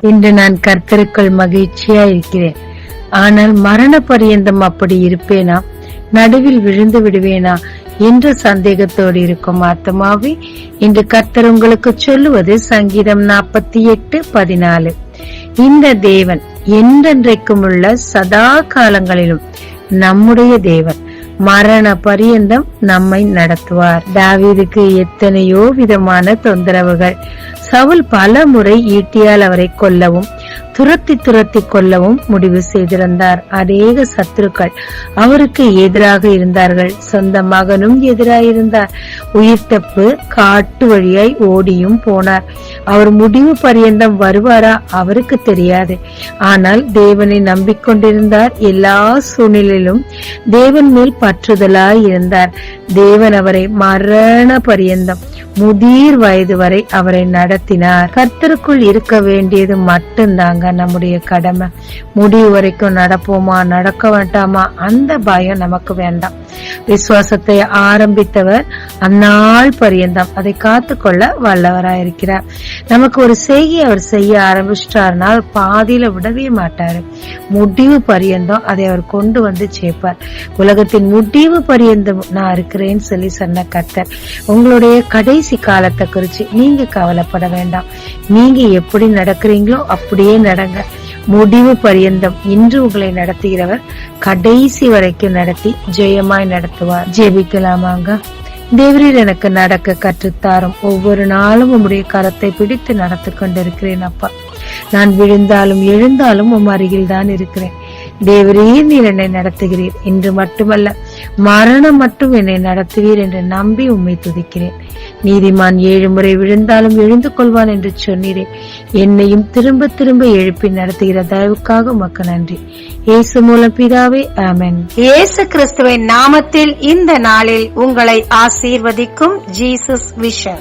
இன்று நான் கர்த்தருக்குள் மகிழ்ச்சியா இருக்கிறேன். ஆனால் மரண பரியந்தம் அப்படி இருப்பேனா, நடுவில் விழுந்து விடுவேனா என்ற சந்தேகத்தோடு இருக்கும் ஆத்மாவே, இன்று கர்த்தர் உங்களுக்கு சொல்லுவது சங்கீதம் 48:14. இந்த தேவன் என்றென்றைக்கும் உள்ள சதா காலங்களிலும் நம்முடைய தேவன், மரண பரியந்தம் நம்மை நடத்துவார். தாவீதுக்கு எத்தனையோ விதமான தொந்தரவுகள். சவுல் பல முறை ஈட்டியால் அவரை கொல்லவும் துரத்தி கொல்லவும் முடிவு செய்திருந்தார். அநேக சத்துருக்கள் அவருக்கு எதிராக இருந்தார்கள். சொந்த மகனும் எதிராயிருந்தார். உயிர் தப்பு காட்டு வழியாய் ஓடியும் போனார். அவர் முடிவு பரியந்தம் வருவாரா அவருக்கு தெரியாது. ஆனால் தேவனை நம்பிக்கொண்டிருந்தார். எல்லா சூழ்நிலையிலும் தேவன் மேல் பற்றுதலாய் இருந்தார். தேவன் அவரை மரண பரியந்தம் முதிர் வயது வரை அவரை நடத்தினார். கர்த்தருக்குள் இருக்க வேண்டியது மட்டும்தாங்க நம்முடைய கடமை. முடிவு வரைக்கும் நடப்போமா நடக்க வேண்டாமா அந்த பயம் நமக்கு வேண்டாம். விசுவாசத்தை ஆரம்பித்தவர் அந்நாள் பரியந்தம் அதை காத்துக்கொள்ள வல்லவராயிருக்கிறார். நமக்கு ஒரு செய்கை அவர் செய்ய ஆரம்பிச்சிட்டாருனால் பாதியில விடவே மாட்டாரு. முடிவு பரியந்தம் அதை அவர் கொண்டு வந்து சேர்ப்பார். உலகத்தின் முடிவு பரியந்தம் நான் இருக்கிறேன்னு சொல்லி சொன்ன கர்த்தர், உங்களுடைய கடைசி காலத்தை குறிச்சு நீங்க கவலைப்பட வேண்டாம். நீங்க எப்படி நடக்கிறீங்களோ அப்படியே நடங்க. முடிவு பரியந்தம் இன்று உங்களை நடத்துகிறவர் கடைசி வரைக்கும் நடத்தி ஜெயமாய் நடத்துவார். ஜெபிக்கலாமாங்க. தேவரீர் எனக்கு நடக்க கற்றுத்தாரும். ஒவ்வொரு நாளும் உம்முடைய கரத்தை பிடித்து நடத்தி கொண்டிருக்கிறேன் அப்பா. நான் விழுந்தாலும் எழுந்தாலும் உம் அருகில் தான் இருக்கிறேன். தேவரீர் நீர் என்னை நடத்துகிறீர். இன்று மட்டுமல்ல, மரணம் மட்டும் என்னை நடத்துவீர் என்று நம்பி உம்மை துதிக்கிறேன். நீதிமான் 7 முறை விழுந்தாலும் எழுந்து கொள்வான் என்று சொன்னீரே. என்னையும் திரும்ப திரும்ப எழுப்பி நடத்துகிற தயவுக்காக உமக்கு நன்றி. இயேசு மூலம் பிதாவே, ஆமென். இயேசு கிறிஸ்துவின் நாமத்தில் இந்த நாளில் உங்களை ஆசீர்வதிக்கும் ஜீசஸ் விஷன்.